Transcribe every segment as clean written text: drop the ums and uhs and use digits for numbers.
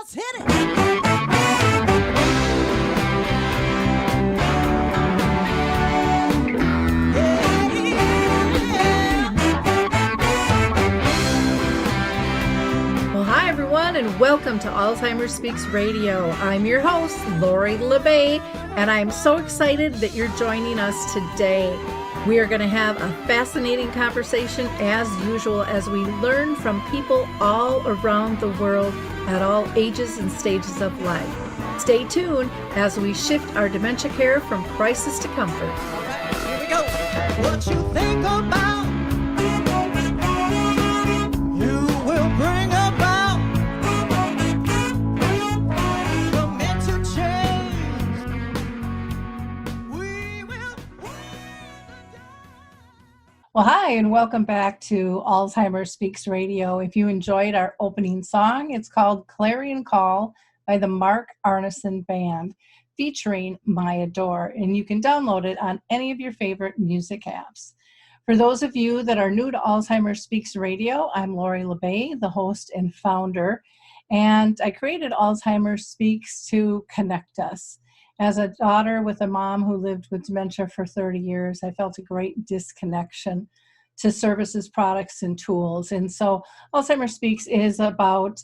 Let's hit it. Hi everyone, and welcome to Alzheimer Speaks Radio. I'm your host, Lori La Bey, and I'm so excited that you're joining us today. We are going to have a fascinating conversation as usual as we learn from people all around the world at all ages and stages of life. Stay tuned as we shift our dementia care from crisis to comfort. All right, here we go. What you think about, you will bring about. Well, hi, and welcome back to Alzheimer Speaks Radio. If you enjoyed our opening song, it's called Clarion Call by the Mark Arneson Band, featuring My Adore, and you can download it on any of your favorite music apps. For those of you that are new to Alzheimer Speaks Radio, I'm Lori La Bey, the host and founder, and I created Alzheimer Speaks to connect us. As a daughter with a mom who lived with dementia for 30 years, I felt a great disconnection to services, products, and tools. And so Alzheimer Speaks is about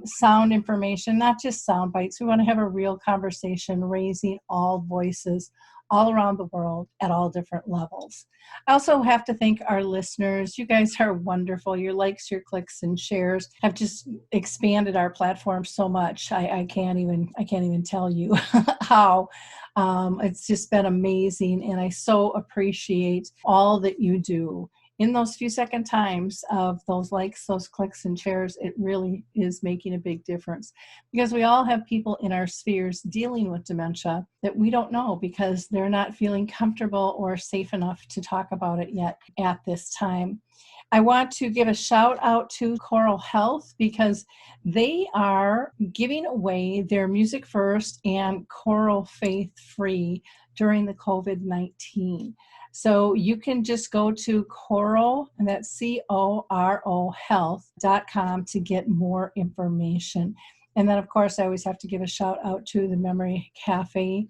sound information, not just sound bites. We want to have a real conversation, raising all voices all around the world at all different levels. I also have to thank our listeners. You guys are wonderful. Your likes, your clicks, and shares have just expanded our platform so much. I can't even tell you how. It's just been amazing, and I so appreciate all that you do. In those few second times of those likes, those clicks and shares, it really is making a big difference, because we all have people in our spheres dealing with dementia that we don't know because they're not feeling comfortable or safe enough to talk about it yet at this time. I want to give a shout out to Choral Health because they are giving away their Music First and Choral Faith Free during the COVID-19. So you can just go to Choral, and that's CORO health.com to get more information. And then, of course, I always have to give a shout out to the Memory Cafe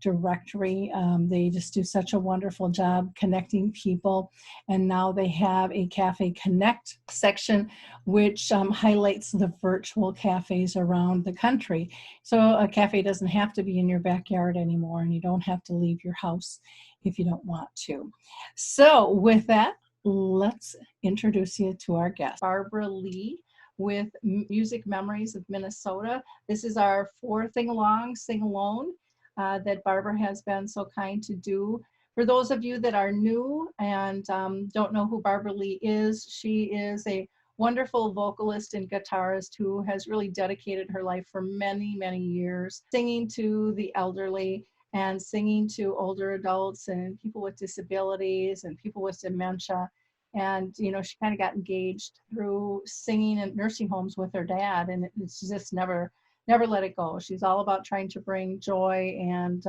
directory. They just do such a wonderful job connecting people. And now they have a Cafe Connect section, which highlights the virtual cafes around the country. So a cafe doesn't have to be in your backyard anymore, and you don't have to leave your house if you don't want to. So with that, let's introduce you to our guest, Barbara Lee with Music Memories of Minnesota. This is our fourth sing-along, sing-alone that Barbara has been so kind to do. For those of you that are new and don't know who Barbara Lee is, she is a wonderful vocalist and guitarist who has really dedicated her life for many, many years, singing to the elderly and singing to older adults and people with disabilities and people with dementia. And, you know, she kind of got engaged through singing in nursing homes with her dad, and it's just never let it go. She's all about trying to bring joy and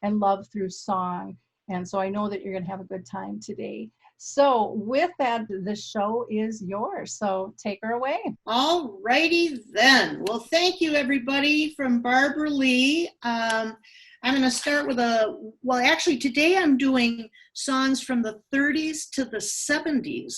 love through song. And so I know that you're going to have a good time today. So with that, the show is yours. So take her away. All righty then. Well, thank you, everybody, from Barbara Lee. I'm going to start with actually today I'm doing songs from the 30s to the 70s.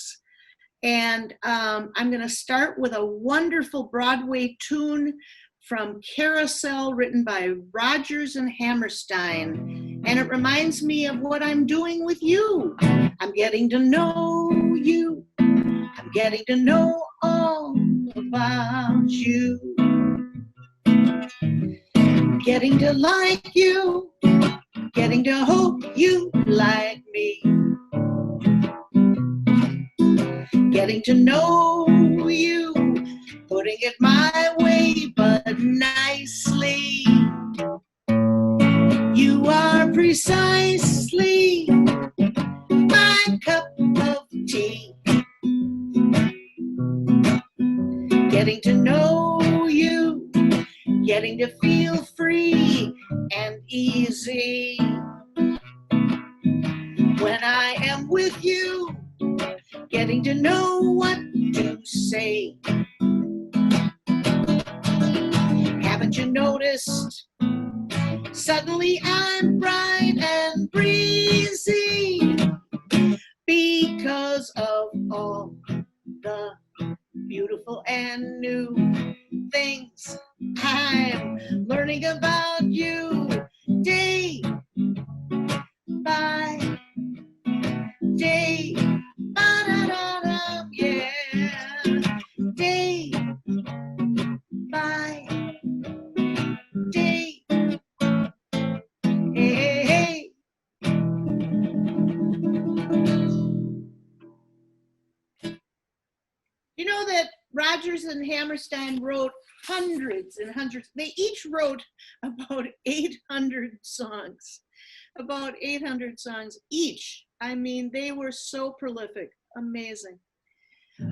And I'm going to start with a wonderful Broadway tune from Carousel, written by Rodgers and Hammerstein. And it reminds me of what I'm doing with you. I'm getting to know you. I'm getting to know all about you. Getting to like you. Getting to hope you like me. Getting to know you. Putting it my way, but nicely. You are precisely my cup of tea. Getting to know you, getting to feel free and easy. When I am with you, getting to know what to say. Haven't you noticed? Suddenly I'm bright and breezy because of all the beautiful and new things I'm learning about you day by day. Ba-da-da-da, yeah. Day by day. Hey, hey. You know that Rodgers and Hammerstein wrote hundreds and hundreds. They each wrote about 800 songs. About 800 songs each. I mean, they were so prolific. Amazing.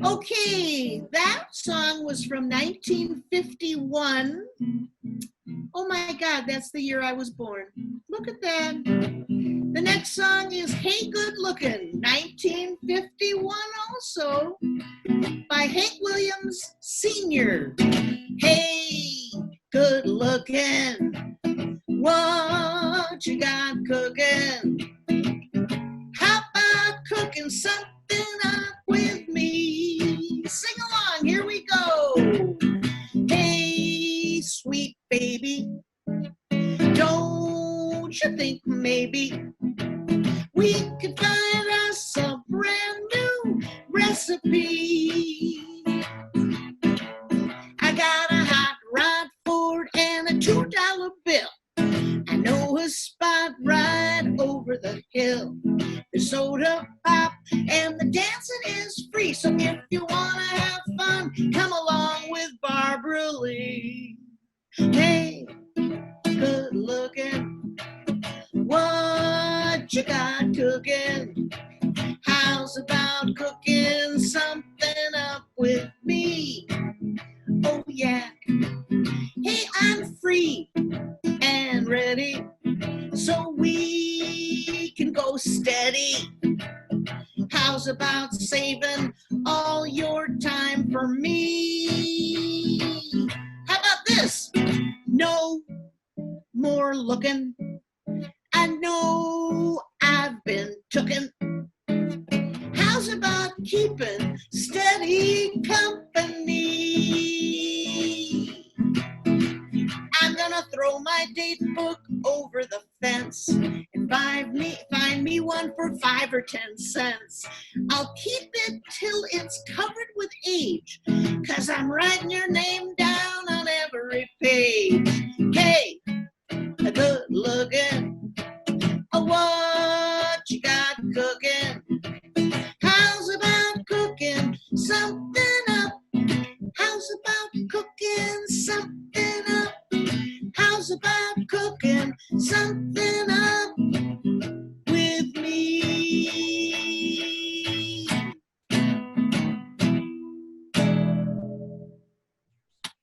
Okay, that song was from 1951. Oh my God, that's the year I was born. Look at that. The next song is Hey Good Lookin', 1951 also, by Hank Williams Sr. Hey, good looking, what you got cooking? How about cooking something up with me? Sing along, here we go. Hey, sweet baby, don't you think maybe we could find us a brand new recipe? I got a hot rod Ford and a $2 bill. I know a spot right over the hill. There's soda pop and the dancing is free. So if you wanna have fun, come along with Barbara Lee. Hey, good looking, what you got cooking? How's about cooking something up with me? Oh yeah. Hey, I'm free and ready, so we can go steady. How's about saving all your time for me? How about this? No more looking. I know I've been tooken. How's about keeping steady company? I'm gonna throw my date book over the fence and find me one for 5 or 10 cents. I'll keep it till it's covered with age, 'cause I'm writing your name down on every page. Hey, good looking, what you got cooking? How's about cooking something up? How's about cooking something up? How's about cooking something up with me?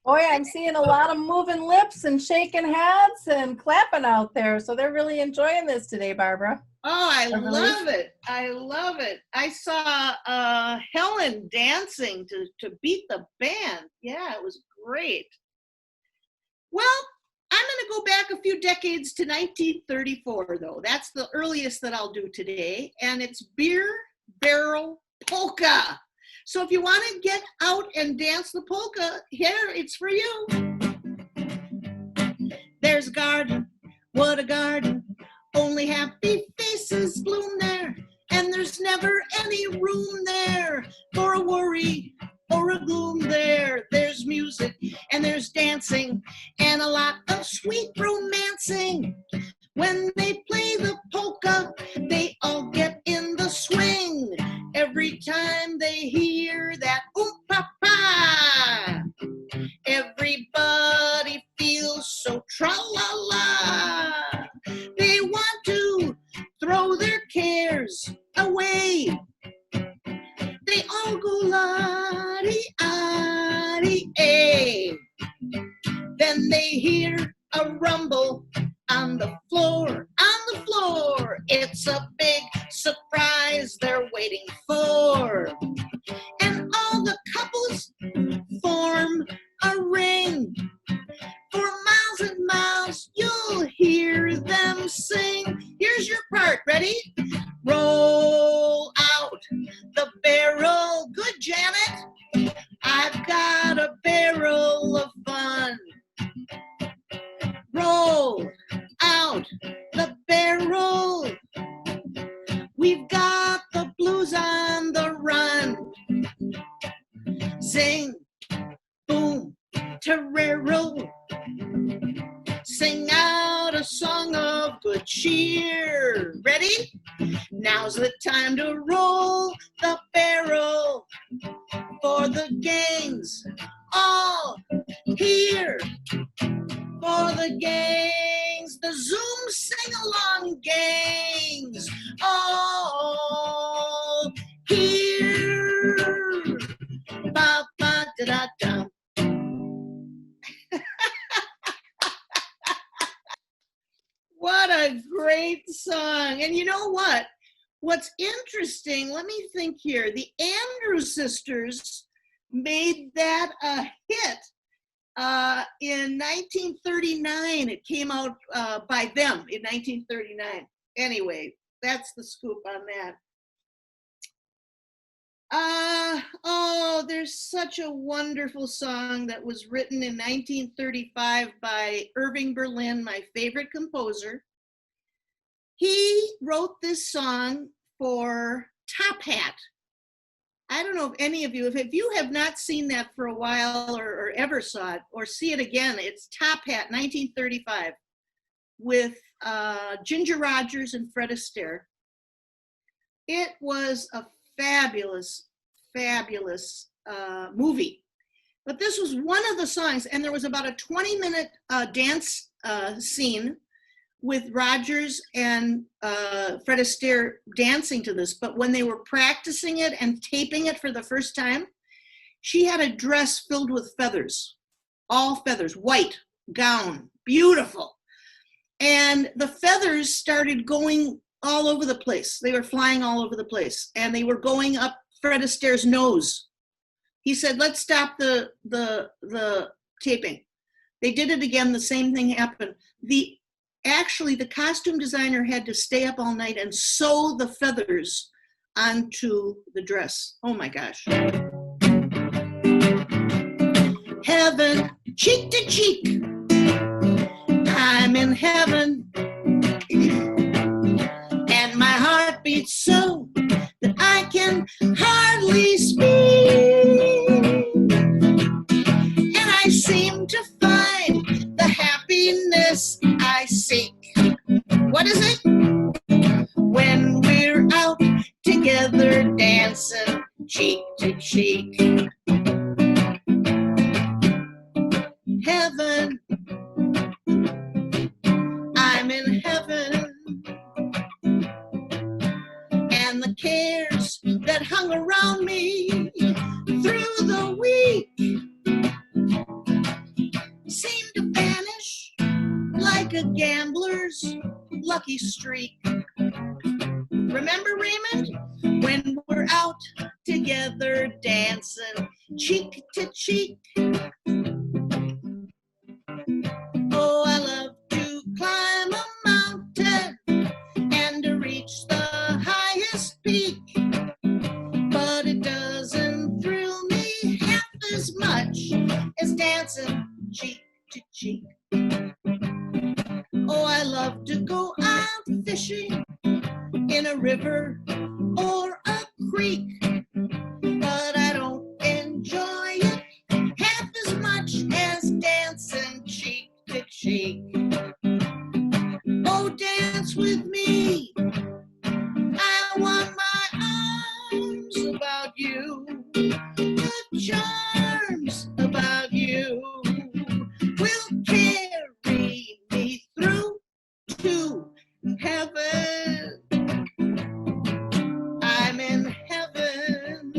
Boy, I'm seeing a lot of moving lips and shaking heads and clapping out there. So they're really enjoying this today, Barbara. Oh, I love it. I love it. I saw Helen dancing to beat the band. Yeah, it was great. Well, I'm going to go back a few decades to 1934, though. That's the earliest that I'll do today, and it's Beer Barrel Polka. So if you want to get out and dance the polka, here, it's for you. There's a garden, what a garden, only happy faces bloom there, and there's never any room there for a worry or a gloom there. There's music and there's dancing and a lot of sweet romancing. When they play the polka, they all get in the swing. Every time they hear that oom-pa-pa, everybody feels so tra-la-la. They want to throw their cares away. They all go la-dee-ah-dee-ay. Then they hear a rumble on the floor, It's a big surprise they're waiting for. And all the couples form a ring for my roll. Sing out a song of good cheer. Ready? Now's the time to roll the barrel, for the gang's all here. For the gangs, the Zoom sing-along gangs, all here. Ba ba da da da. What a great song. And you know what? What's interesting, let me think here. The Andrews Sisters made that a hit in 1939. It came out by them in 1939. Anyway, that's the scoop on that. Oh, there's such a wonderful song that was written in 1935 by Irving Berlin, my favorite composer. He wrote this song for Top Hat. I don't know if any of you, if you have not seen that for a while or ever saw it or see it again, it's Top Hat, 1935, with Ginger Rogers and Fred Astaire. It was a fabulous, fabulous movie. But this was one of the songs, and there was about a 20-minute dance scene with Rogers and Fred Astaire dancing to this. But when they were practicing it and taping it for the first time, she had a dress filled with feathers, all feathers, white gown, beautiful. And the feathers started going all over the place. They were flying all over the place, and they were going up Fred Astaire's nose. He said, let's stop the taping. They did it again, the same thing happened. Actually, the costume designer had to stay up all night and sew the feathers onto the dress. Oh my gosh. Heaven, cheek to cheek, I'm in heaven. And my heart beats so that I can hardly speak. And I seem to find the happiness I seek. What is it? When we're out together dancing cheek to cheek. Heaven, I'm in heaven. And the cares that hung around me through the week seem to vanish like a gambler's lucky streak. Remember, Raymond? When we're out together dancing cheek to cheek. Oh, I love to climb a mountain and to reach the highest peak, but it doesn't thrill me half as much as dancing cheek to cheek. Oh, I love to go out fishing in a river or a creek, but I don't enjoy it half as much as dancing cheek to cheek. Oh, dance with me. I want my arms about you. The charms about you will carry me through to heaven. I'm in heaven,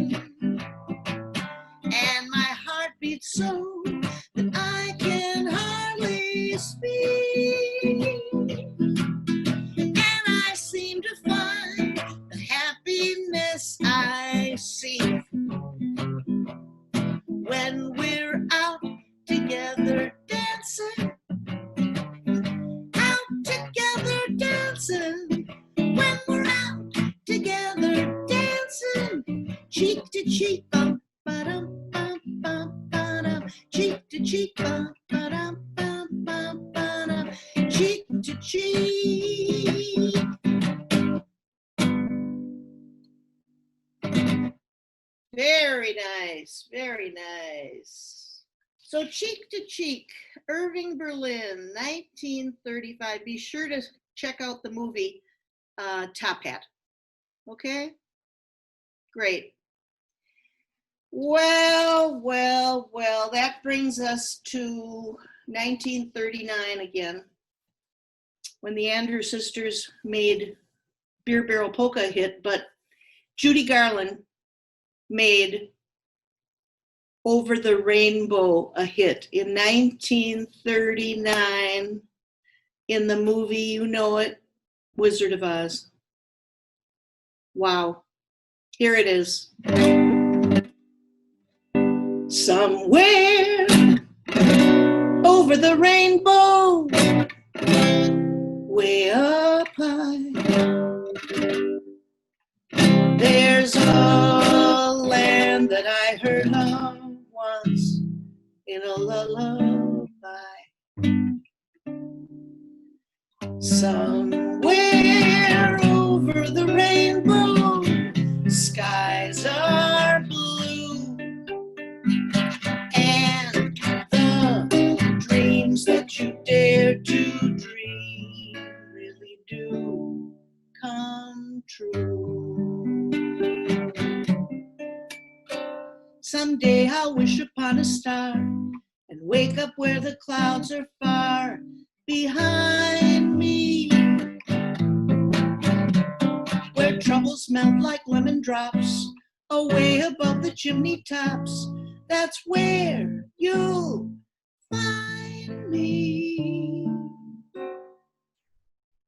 and my heart beats so that I can hardly speak. And I seem to find the happiness I seek when we're out together dancing. Out together dancing. When we're out together dancing. Cheek to cheek, bum, ba-dum, bum, bum, ba-dum. Cheek to cheek, bum, ba-dum, bum, bum, ba-dum. Cheek to cheek. Very nice, very nice. So Cheek to Cheek, Irving Berlin, 1935. Be sure to check out the movie Top Hat. Okay? Great. Well, that brings us to 1939 again, when the Andrews Sisters made Beer Barrel Polka a hit, but Judy Garland made Over the Rainbow a hit in 1939 in the movie, you know it, Wizard of Oz. Wow. Here it is. Somewhere over the rainbow, way up high, there's a land that I heard of once in a lullaby. Somewhere over the rainbow, skies are blue, and the dreams that you dare to dream really do come true. Someday I'll wish upon a star and wake up where the clouds are far behind me, where troubles melt like lemon drops away above the chimney tops. That's where you'll find me.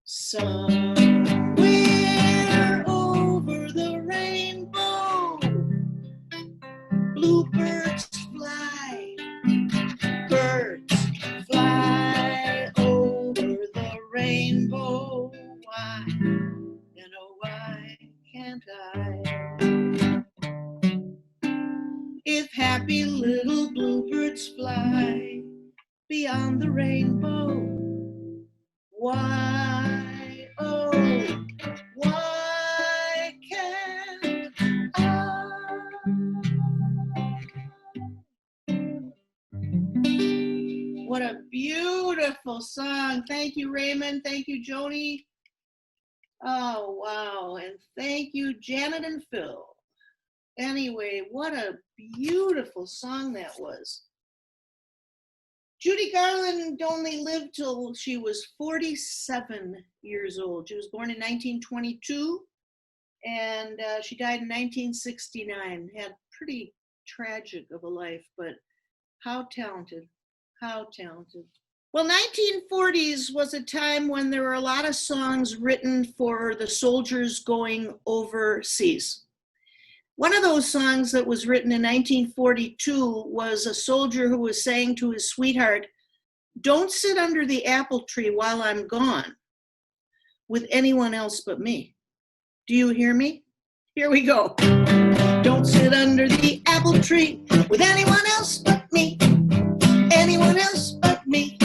Somewhere over the rainbow, bluebirds fly, birds fly over the rainbow. Why, you know, why can't I? If happy little bluebirds fly beyond the rainbow, why, oh, why can't I? What a beautiful song. Thank you, Raymond. Thank you, Joni. Oh, wow. And thank you, Janet and Phil. Anyway, what a beautiful song that was. Judy Garland only lived till she was 47 years old. She was born in 1922, and she died in 1969. Had pretty tragic of a life, but how talented, how talented. Well, 1940s was a time when there were a lot of songs written for the soldiers going overseas. One of those songs that was written in 1942 was a soldier who was saying to his sweetheart, "Don't sit under the apple tree while I'm gone with anyone else but me." Do you hear me? Here we go. Don't sit under the apple tree with anyone else but me. Anyone else but me.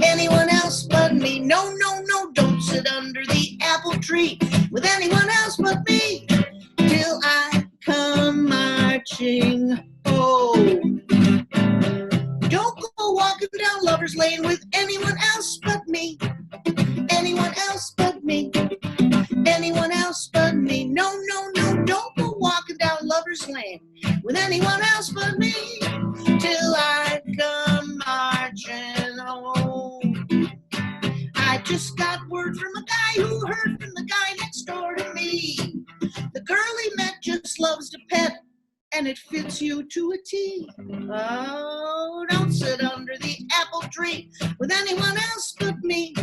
Anyone else but me. No, no, no, don't sit under the apple tree with anyone else but me. Till I come marching home. Don't go walking down Lover's Lane with anyone else but me. Anyone else but me. Anyone else but me. No, no, no, don't go walking down Lover's Lane with anyone else but me. Till I come marching home. I just got word from a guy who heard from the guy next door to me. The girl he met just loves to pet, and it fits you to a T. Oh, don't sit under the apple tree with anyone else but me.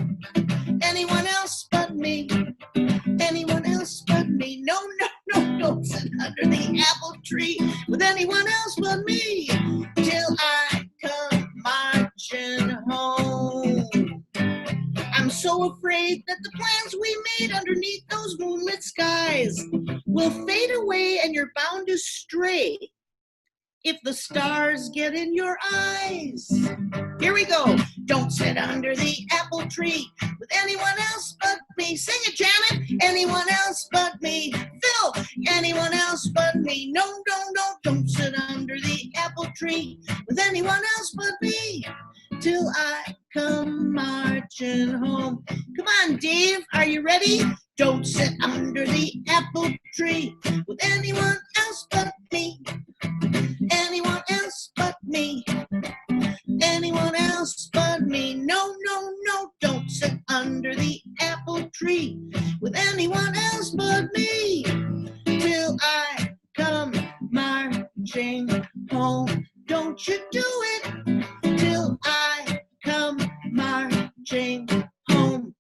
Anyone else but me. Anyone else but me. No, no, no, don't sit under the apple tree with anyone else but me. Till I come marching home. I'm so afraid that the plans we made underneath those moonlit skies will fade away, and you're bound to stray if the stars get in your eyes. Here we go. Don't sit under the apple tree with anyone else but me. Sing it, Janet. Anyone else but me. Phil. Anyone else but me. No, no, no, don't sit under the apple tree with anyone else but me till I come marching home. Come on, Dave, are you ready? Don't sit under the apple tree with anyone else but me. Anyone else but me. Anyone else but me. No, no, no, don't sit under the apple tree with anyone else but me till I come marching home. Don't you do it till I come marching home.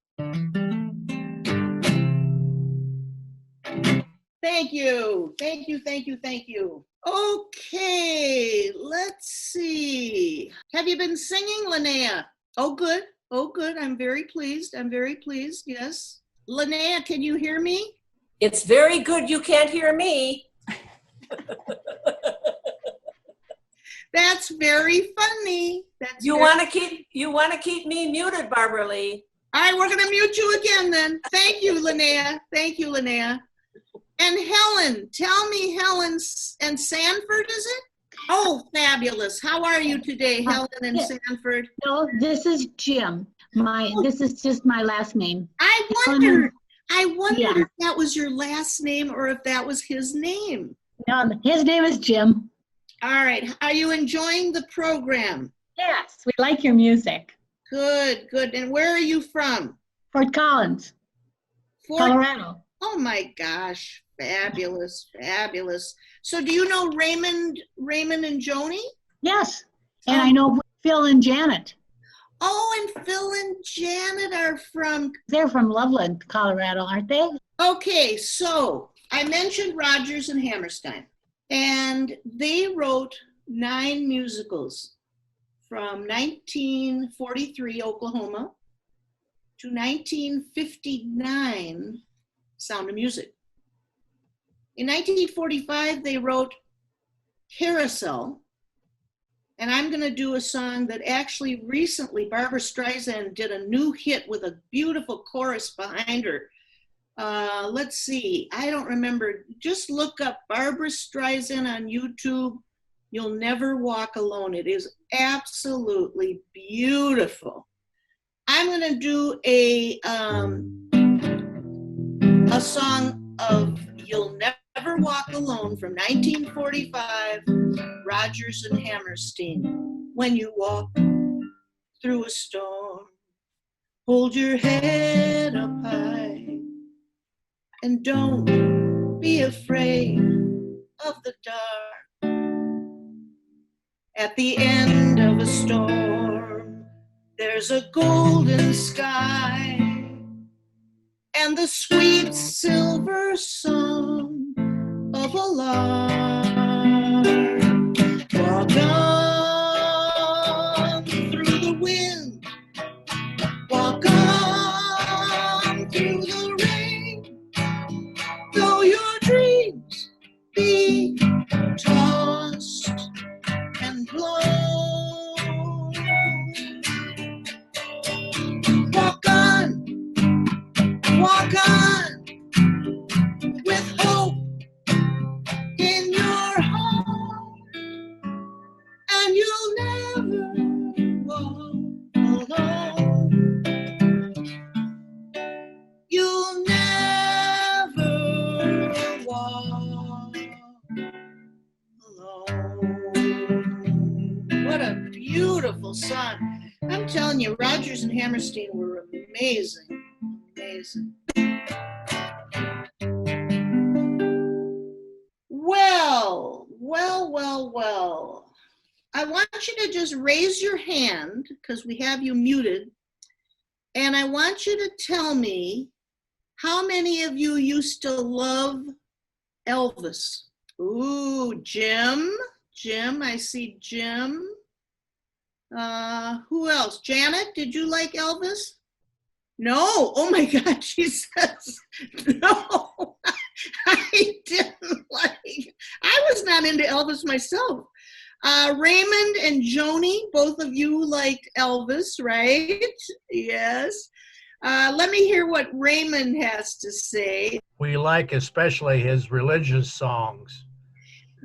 Thank you. Thank you, thank you, thank you. Okay, let's see. Have you been singing, Linnea? Oh, good. Oh, good. I'm very pleased. I'm very pleased. Yes. Linnea, can you hear me? It's very good you can't hear me. That's very funny. You want to keep me muted, Barbara Lee. All right, we're going to mute you again then. Thank you, Linnea. Thank you, Linnea. And Helen, tell me, Helen and Sanford, is it? Oh, fabulous. How are you today, Helen and Sanford? No, this is Jim. This is just my last name. I wondered Yeah. if that was your last name or if that was his name. No, his name is Jim. All right. Are you enjoying the program? Yes, we like your music. Good, good. And where are you from? Fort Collins, Colorado. Oh my gosh. Fabulous, fabulous. So do you know Raymond and Joni? Yes, and I know Phil and Janet. Oh, and Phil and Janet are from... They're from Loveland, Colorado, aren't they? Okay, so I mentioned Rodgers and Hammerstein, and they wrote 9 musicals from 1943, Oklahoma, to 1959, Sound of Music. In 1945, they wrote Carousel, and I'm going to do a song that actually recently Barbra Streisand did a new hit with a beautiful chorus behind her. Let's see, I don't remember. Just look up Barbra Streisand on YouTube. You'll Never Walk Alone. It is absolutely beautiful. I'm going to do a song of You'll Never Walk Alone from 1945, Rodgers and Hammerstein. When you walk through a storm, hold your head up high and don't be afraid of the dark. At the end of a storm, there's a golden sky and the sweet silver song of a lark. Walk on through the wind, walk on through the rain, though your dreams be tossed and blown. Walk on with hope in your heart, and you'll never walk alone. You'll never walk alone. What a beautiful song. I'm telling you, Rodgers and Hammerstein were amazing. Amazing. Well. I want you to just raise your hand because we have you muted. And I want you to tell me how many of you used to love Elvis? Ooh, Jim, I see Jim. Who else? Janet, did you like Elvis? No, oh my God, she says, no, I didn't like, I was not into Elvis myself. Raymond and Joni, both of you liked Elvis, right? Yes. Let me hear what Raymond has to say. We like especially his religious songs.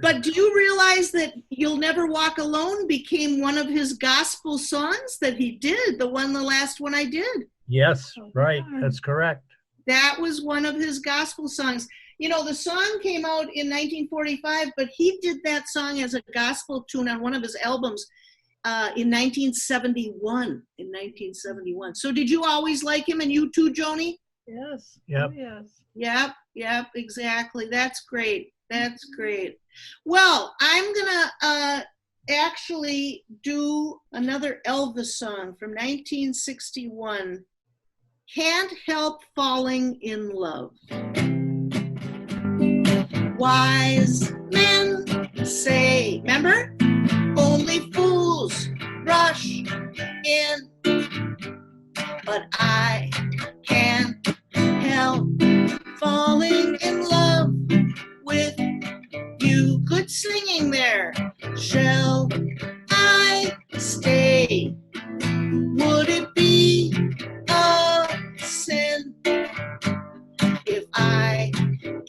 But do you realize that You'll Never Walk Alone became one of his gospel songs that he did, the last one I did? Yes, right. That's correct. That was one of his gospel songs. You know, the song came out in 1945, but he did that song as a gospel tune on one of his albums in 1971. So did you always like him, and you too, Joni? Yes. Yep. Oh, yes. Yep, exactly. That's great. That's great. Well, I'm gonna actually do another Elvis song from 1961. Can't Help Falling in Love. Wise men say, remember? Only fools rush in, but I can't help falling in love with you. Good singing there. Shall I stay? Would it be a sin if I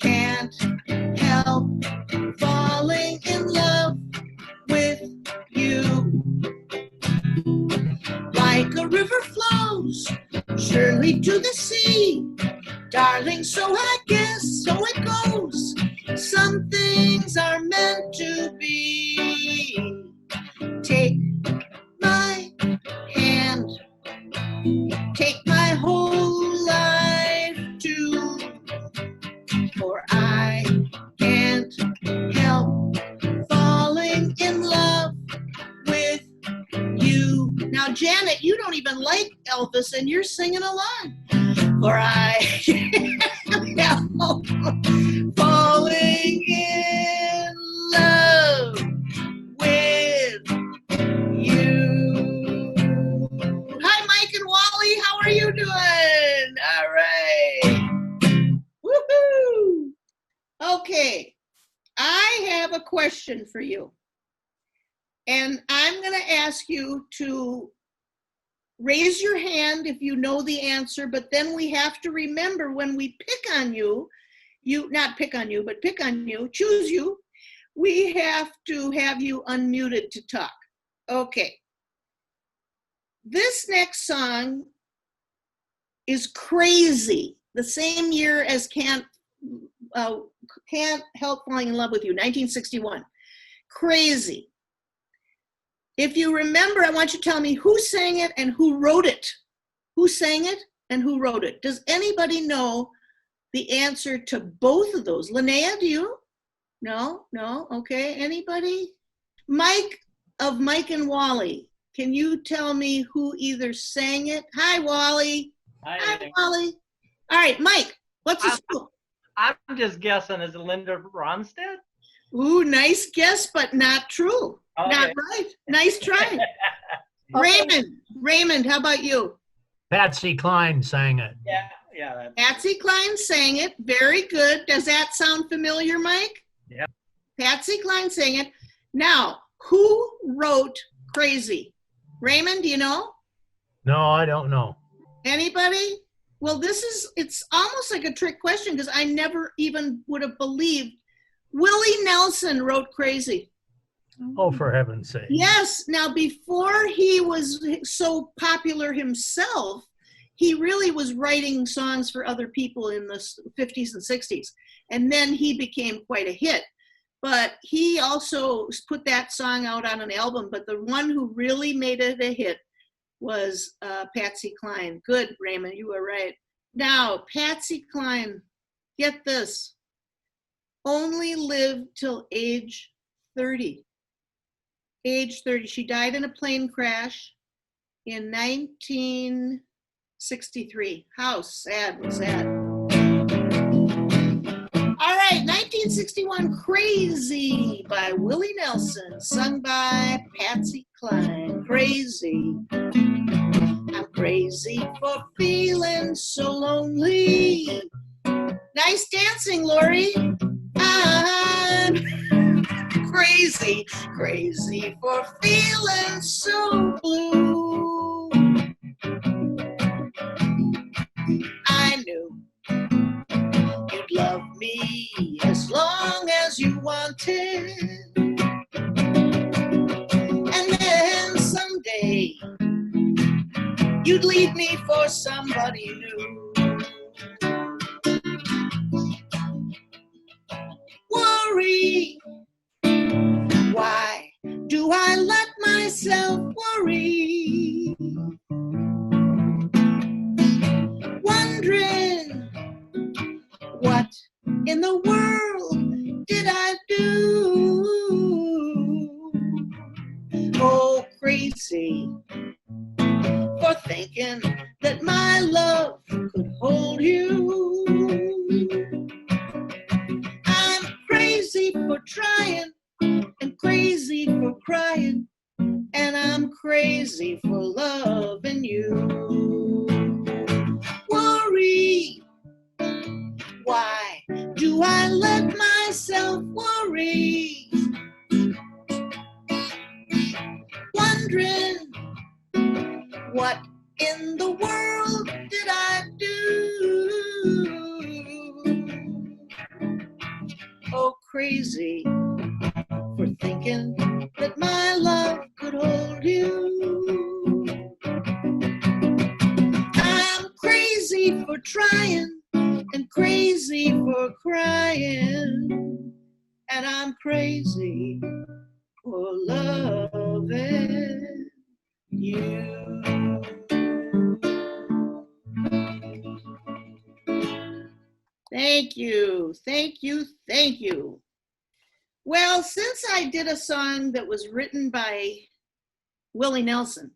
can't help falling in love with you? Like a river flows surely to the sea, darling, so I guess so it goes. Some things are meant to be. Take my hand, take my whole life too, for I can't help falling in love with you. Now, Janet, you don't even like Elvis, and you're singing along. For I can't help falling in love with you. Hi, Mike and Wally. How are you doing? All right. Woohoo! Okay. I have a question for you. And I'm going to ask you to raise your hand if you know the answer, but then we have to remember when we pick on you, not pick on you, but pick on you, choose you, we have to have you unmuted to talk. Okay. This next song is Crazy, the same year as Can't Help Falling in Love with You, 1961. Crazy. If you remember, I want you to tell me who sang it and who wrote it. Who sang it and who wrote it? Does anybody know the answer to both of those? Linnea, do you? No? Okay. Anybody? Mike of Mike and Wally, can you tell me who either sang it? Hi, Wally. Hi, Wally. All right, Mike, what's the scoop? I'm just guessing. Is it Linda Ronstadt? Ooh, nice guess, but not true. Okay. Not right. Nice try. Raymond, how about you? Patsy Cline sang it. Yeah. Patsy Cline sang it. Very good. Does that sound familiar, Mike? Yeah. Patsy Cline sang it. Now, who wrote Crazy? Raymond, do you know? No, I don't know. Anybody? Well, it's almost like a trick question because I never even would have believed Willie Nelson wrote Crazy. Oh, for heaven's sake. Yes. Now, before he was so popular himself, he really was writing songs for other people in the 50s and 60s. And then he became quite a hit. But he also put that song out on an album. But the one who really made it a hit was Patsy Cline. Good, Raymond, you were right. Now, Patsy Cline, get this, only lived till age 30. Age 30. She died in a plane crash in 1963. How sad was that? All right, 1961, Crazy by Willie Nelson, sung by Patsy Cline. Crazy. I'm crazy for feeling so lonely. Nice dancing, Lori. I'm crazy for feeling so blue. I knew you'd love me as long as you wanted. you'd leave me for somebody new. Worry, why do I let myself worry? Wondering, what in the world did I do? Oh, crazy for thinking that my love could hold you. I'm crazy for trying and crazy for crying, and I'm crazy for loving you. Worry, why do I let myself worry? Wondering, what in the world did I do? Oh, crazy for thinking that my love could hold you. I'm crazy for trying and crazy for crying, and I'm crazy for loving you. Thank you, thank you, thank you. Well, since I did a song that was written by Willie Nelson,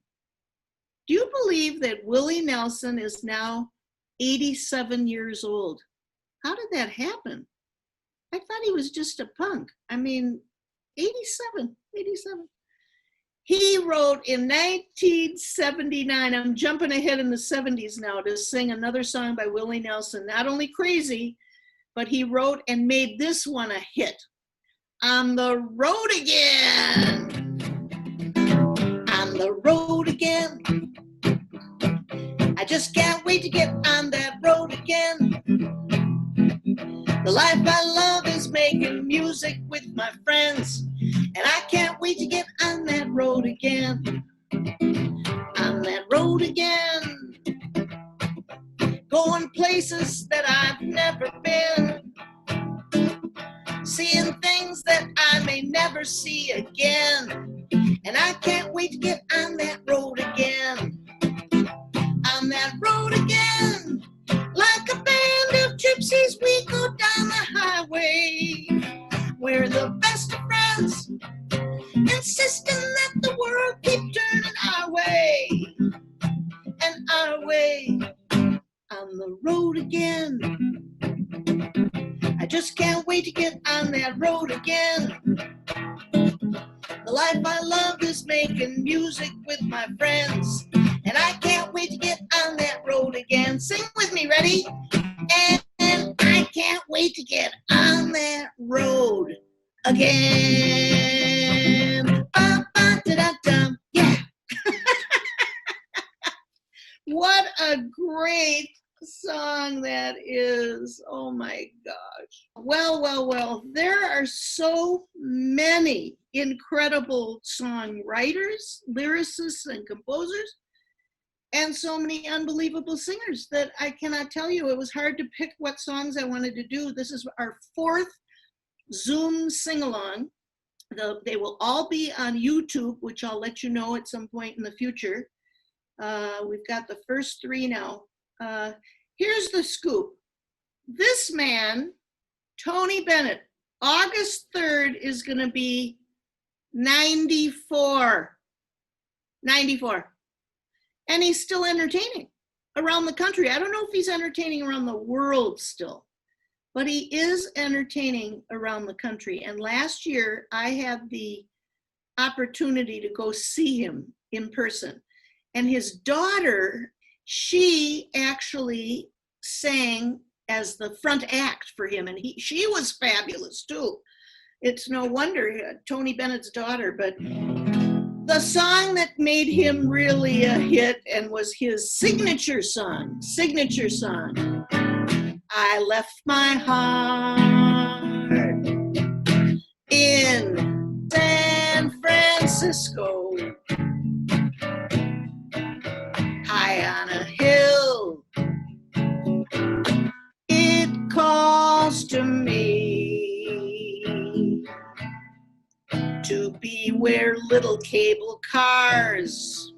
do you believe that Willie Nelson is now 87 years old? How did that happen? I thought he was just a punk. I mean, 87. He wrote in 1979, I'm jumping ahead in the 70s now to sing another song by Willie Nelson, not only Crazy, but he wrote and made this one a hit. On the road again. On the road again. I just can't wait to get on that road again. The life I love is making music with my friends, and I can't wait to get on that road again. On that road again. Going places that I've never been. Seeing things that I may never see again. And I can't wait to get on that road again. On that road again. Like a band of gypsies, we go down the highway. We're the best of friends, insisting that the world keep turning our way. And our way. On the road again. I just can't wait to get on that road again. The life I love is making music with my friends, and I can't wait to get on that road again. Sing with me, ready? And I can't wait to get on that road again. Ba-ba-da-da-dum. Yeah. What a great song that is. Oh my gosh. Well, there are so many incredible songwriters, lyricists, and composers, and so many unbelievable singers that I cannot tell you. It was hard to pick what songs I wanted to do. This is our 4th Zoom sing-along. They will all be on YouTube, which I'll let you know at some point in the future. We've got the first 3 now. Here's the scoop. This man, Tony Bennett, August 3rd is going to be 94. 94. And he's still entertaining around the country. I don't know if he's entertaining around the world still, but he is entertaining around the country. And last year, I had the opportunity to go see him in person. And his daughter, she actually sang as the front act for him, and she was fabulous too. It's no wonder, Tony Bennett's daughter, but the song that made him really a hit and was his signature song, I left my heart in San Francisco. I high on a hill. It calls to me to beware little cable cars.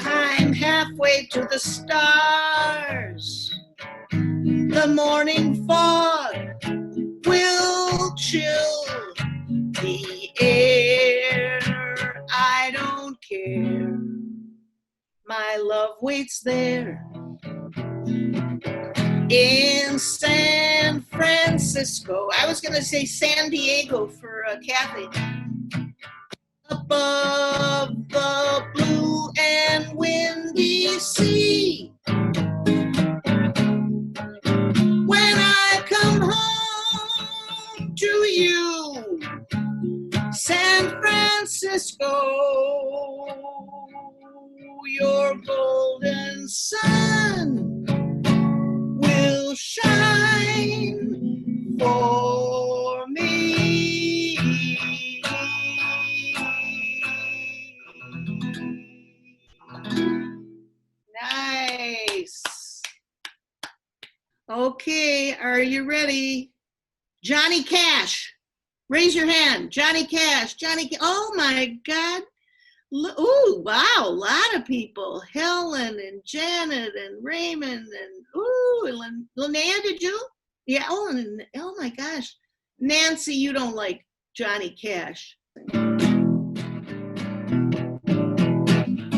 I'm halfway to the stars. The morning fog will chill the air. I don't care. My love waits there in San Francisco. I was going to say San Diego for Kathy. Above the blue and windy sea. When I come home to you, San Francisco, your golden sun will shine for me. Nice. Okay, are you ready? Johnny Cash. Raise your hand. Johnny Cash. Oh my God. Ooh, wow, a lot of people. Helen and Janet and Raymond and Linnea, did you? Yeah, oh my gosh. Nancy, you don't like Johnny Cash.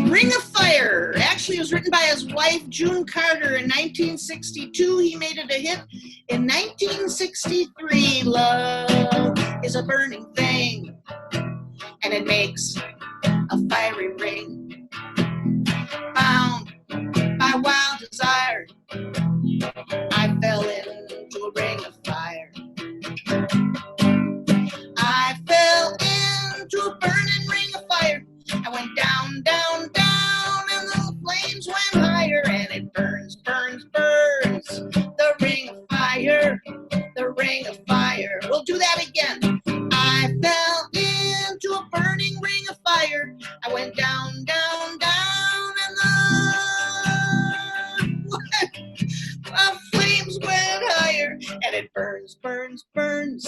Ring of Fire. Actually, it was written by his wife, June Carter, in 1962. He made it a hit in 1963. Love is a burning thing, and it makes a fiery ring. Bound by wild desire, I fell into a ring of fire. I fell into a burning ring of fire. I went down, down, down, and the flames went higher, and it burns, burns, burns. The ring of fire, the ring of fire. We'll do that again. I fell into a burning ring of fire. I went down, down, down, and the flames went higher, and it burns, burns, burns.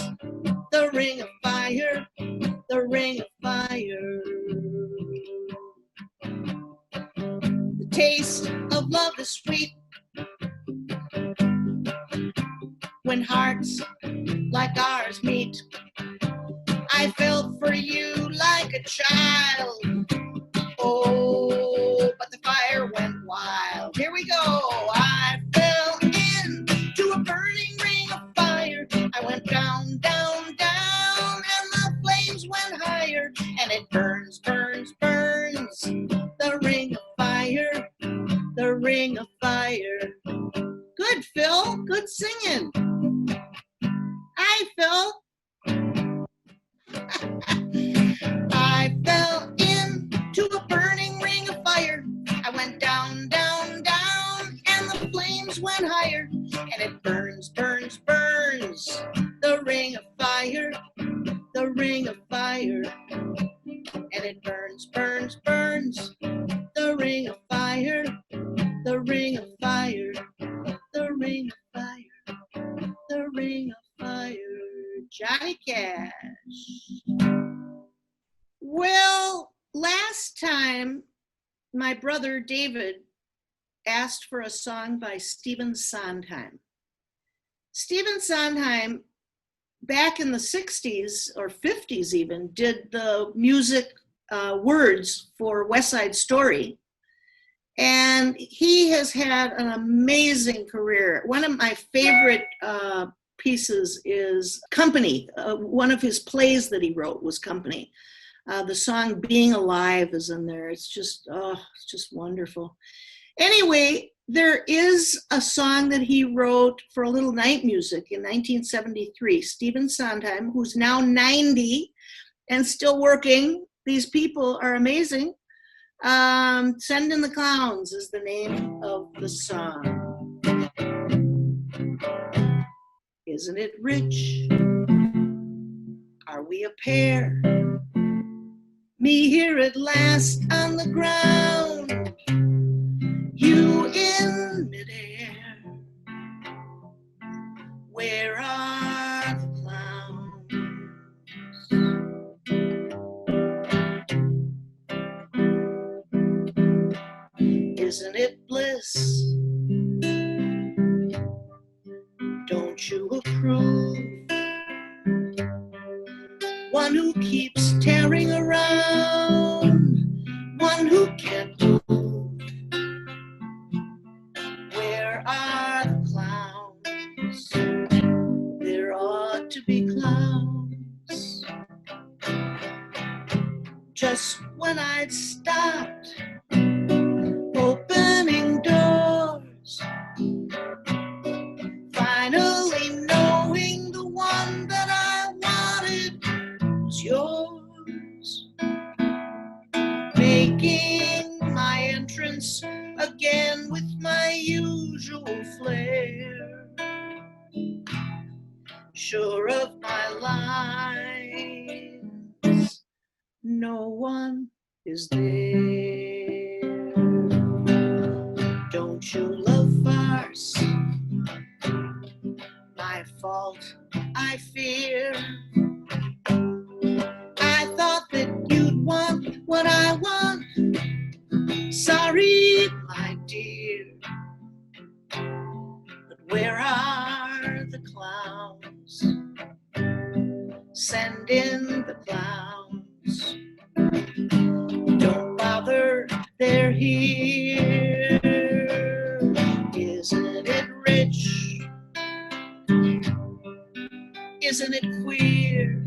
The ring of fire, the ring of fire. The taste of love is sweet when hearts like ours meet. I felt for you like a child. Oh, but the fire went wild. Here we go. I fell into a burning ring of fire. I went down, down, down, and the flames went higher, and it burns, burns, burns. The ring of fire, the ring of fire. Good, Phil. Good singing. Hi, Phil. I fell into a burning ring of fire. I went down, down, down, and the flames went higher, and it burns, burns, burns. The ring of fire, the ring of fire, and it burns, burns, burns. The ring of fire, the ring of fire, the ring of fire, the ring of fire. Johnny Cash. Well, last time my brother David asked for a song by Stephen Sondheim. Stephen Sondheim, back in the 60s or 50s even, did the music words for West Side Story. And he has had an amazing career. One of my favorite pieces is Company. One of his plays that he wrote was Company. The song Being Alive is in there. It's just wonderful. Anyway, there is a song that he wrote for a little night music in 1973. Stephen Sondheim, who's now 90 and still working. These people are amazing. Send in the Clowns is the name of the song. Isn't it rich? Are we a pair? Me here at last on the ground. Isn't it bliss? Don't you approve? One who keeps tearing around, one who can't move. Where are the clowns? There ought to be clowns. Just when I'd stopped opening doors, finally knowing the one that I wanted was yours, making my entrance again with my usual flair, sure of my lines, no one is there. Don't you love farce? My fault, I fear. I thought that you'd want what I want. Sorry, my dear. But where are the clowns? Send in the clowns. Don't bother, they're here. Isn't it rich? Isn't it queer?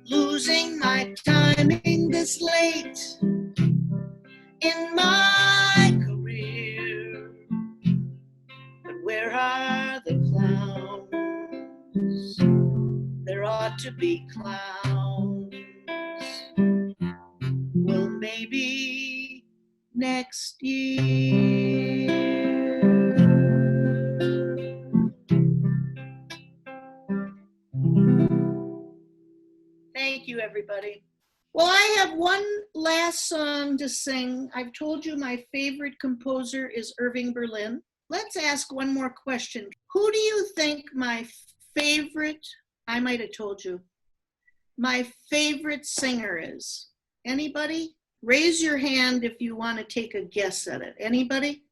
Losing my timing this late in my career. But where are the clowns? There ought to be clowns. Well, maybe next year. Thank you, everybody. Well, I have one last song to sing. I've told you my favorite composer is Irving Berlin. Let's ask one more question. Who do you think my favorite, I might have told you, my favorite singer is? Anybody? Raise your hand if you want to take a guess at it. Anybody?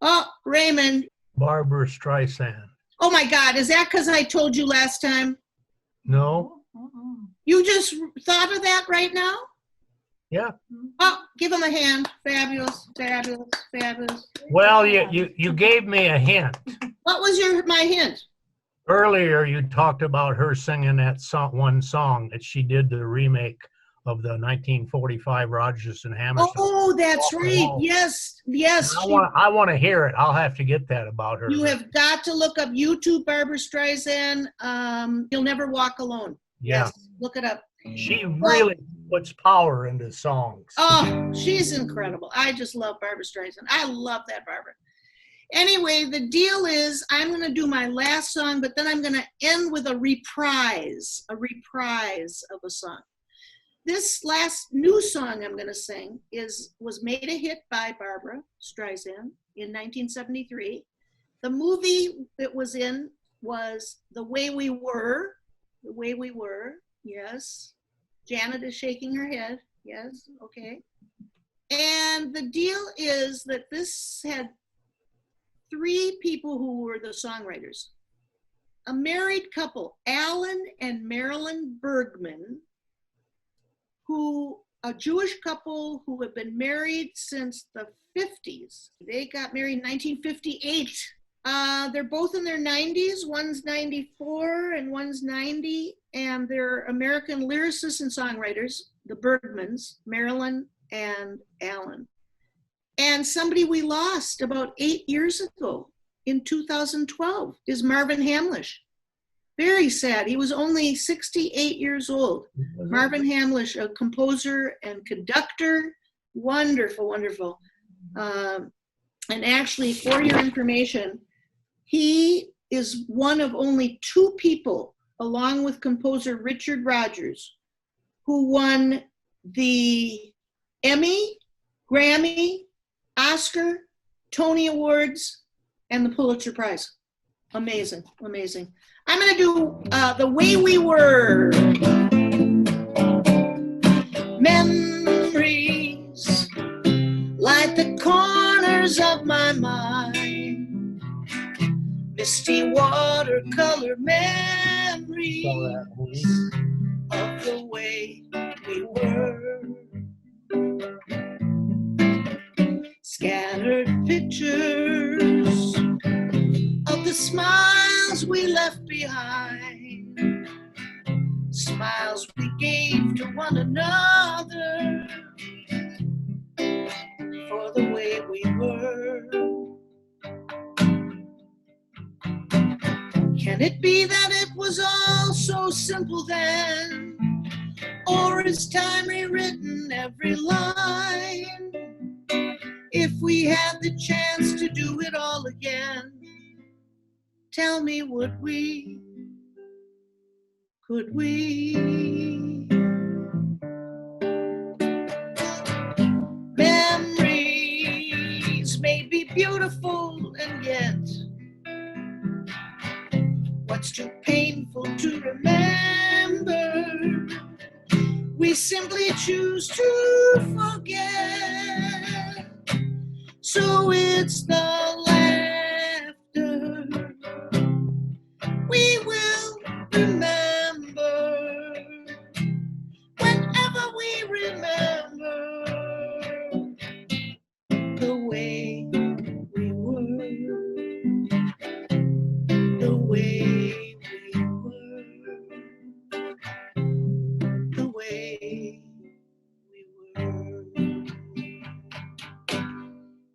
Oh, Raymond. Barbara Streisand. Oh my God, is that because I told you last time? No? You just thought of that right now? Yeah. Oh, give him a hand. Fabulous, fabulous, fabulous. Well, you gave me a hint. What was my hint? Earlier, you talked about her singing that one song that she did the remake of the 1945 Rodgers and Hammerstein. Oh, that's Walk right. Alone. Yes, yes. I want to hear it. I'll have to get that about her. You have got to look up YouTube Barbara Streisand. You'll Never Walk Alone. Yeah. Yes, look it up. She really puts power into songs. Oh, she's incredible. I just love Barbara Streisand. I love that Barbara. Anyway, the deal is I'm going to do my last song, but then I'm going to end with a reprise of a song. This last new song I'm going to sing was made a hit by Barbara Streisand in 1973. The movie it was in was The Way We Were. The Way We Were, yes. Janet is shaking her head. Yes, okay. And the deal is that this had 3 people who were the songwriters. A married couple, Alan and Marilyn Bergman, a Jewish couple who have been married since the 50s. They got married in 1958. They're both in their 90s. One's 94 and one's 90. And they're American lyricists and songwriters, the Bergmans, Marilyn and Alan. And somebody we lost about 8 years ago in 2012 is Marvin Hamlish. Very sad. He was only 68 years old. Marvin Hamlish, a composer and conductor. Wonderful, wonderful. And actually, for your information, he is one of only 2 people, along with composer Richard Rodgers, who won the Emmy, Grammy, Oscar, Tony Awards, and the Pulitzer Prize. Amazing, amazing. I'm going to do The Way We Were. Memories corners of my mind, misty watercolor memories of the way we were. Scattered pictures of the smiles we left behind, smiles we gave to one another for the way we were. Can it be that it was all so simple then? Or is time rewritten every line? If we had the chance to do it all again, tell me, would we? Could we? Memories may be beautiful, and yet what's too painful to remember, we simply choose to forget. So it's the laughter we will remember whenever we remember the way we were, the way we were, the way we were.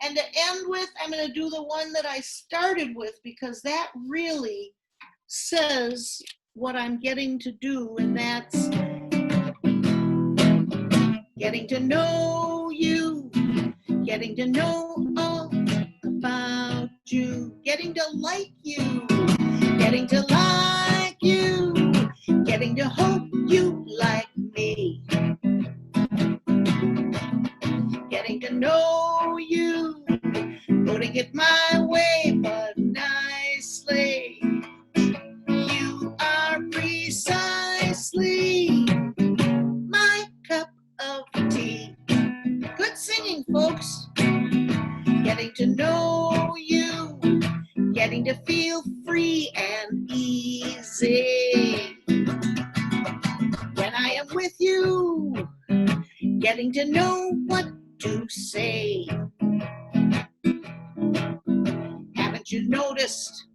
And to end with, I'm going to do the one that I started with, because that really says what I'm getting to do, and that's getting to know you, getting to know all about you, getting to like you, getting to like you, getting to hope you like me, getting to know you, putting it my way, but nicely. You are precisely my cup of tea. Good singing, folks. Getting to know you, getting to feel free and easy when I am with you, getting to know what to say. Haven't you noticed?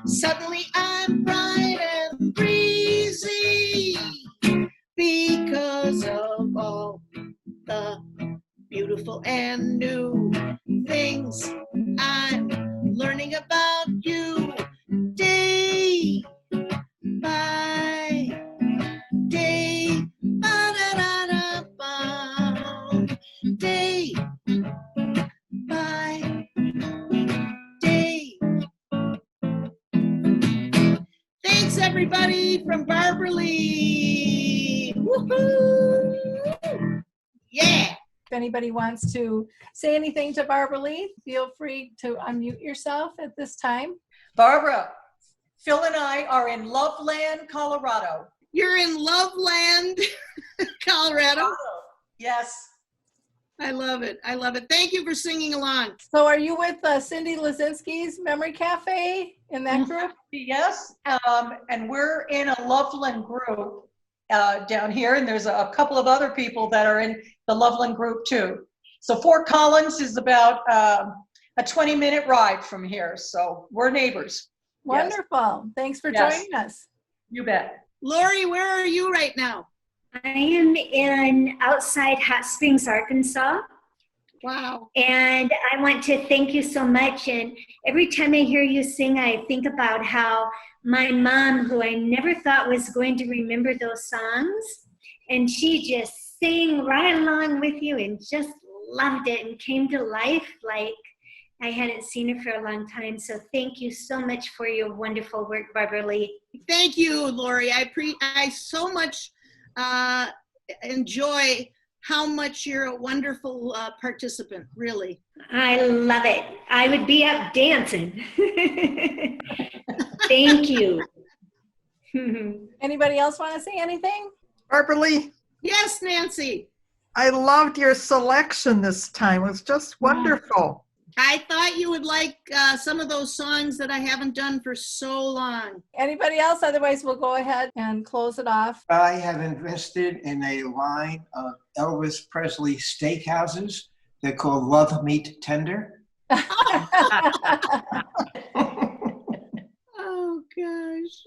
Suddenly I'm bright and breezy because of all the beautiful and new things I'm learning about you day by day, ba-da-da-da-bum, day by day. Thanks, everybody, from Barbara Lee. Woohoo! Yeah. If anybody wants to say anything to Barbara Lee, feel free to unmute yourself at this time. Barbara, Phil and I are in Loveland, Colorado. You're in Loveland, Colorado. Yes. I love it. I love it. Thank you for singing along. So are you with Cindy Lazinski's Memory Cafe in that group? Yes, and we're in a Loveland group down here, and there's a couple of other people that are in the Loveland group too. So Fort Collins is about a 20-minute ride from here, so we're neighbors. Wonderful. Yes. Thanks for joining us. You bet. Lori, where are you right now? I am in outside Hot Springs, Arkansas. Wow. And I want to thank you so much. And every time I hear you sing, I think about how my mom, who I never thought was going to remember those songs, and she just sang right along with you and just loved it and came to life like I hadn't seen her for a long time. So thank you so much for your wonderful work, Barbara Lee. Thank you, Lori. I so much enjoy how much you're a wonderful participant, really. I love it. I would be up dancing. Thank you. Anybody else want to say anything? Barbara Lee. Yes, Nancy. I loved your selection this time. It was just wonderful. I thought you would like some of those songs that I haven't done for so long. Anybody else? Otherwise, we'll go ahead and close it off. I have invested in a line of Elvis Presley steakhouses. They're called Love Meat Tender. Oh, gosh.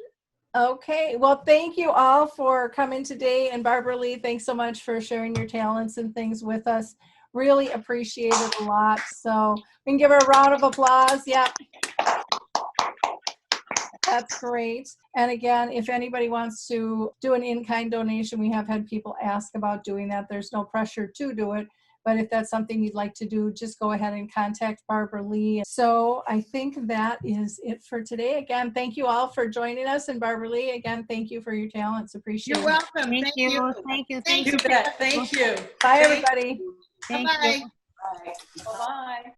Okay, well, thank you all for coming today. And Barbara Lee, thanks so much for sharing your talents and things with us. Really appreciate it a lot. So we can give her a round of applause. Yep. That's great. And again, if anybody wants to do an in-kind donation, we have had people ask about doing that. There's no pressure to do it. But if that's something you'd like to do, just go ahead and contact Barbara Lee. So I think that is it for today. Again, thank you all for joining us. And Barbara Lee, again, thank you for your talents. Appreciate it. You're welcome. Thank you. Thank you. Thank you. You bet. Thank you. Bye, everybody. Thank Bye-bye. you. Bye-bye.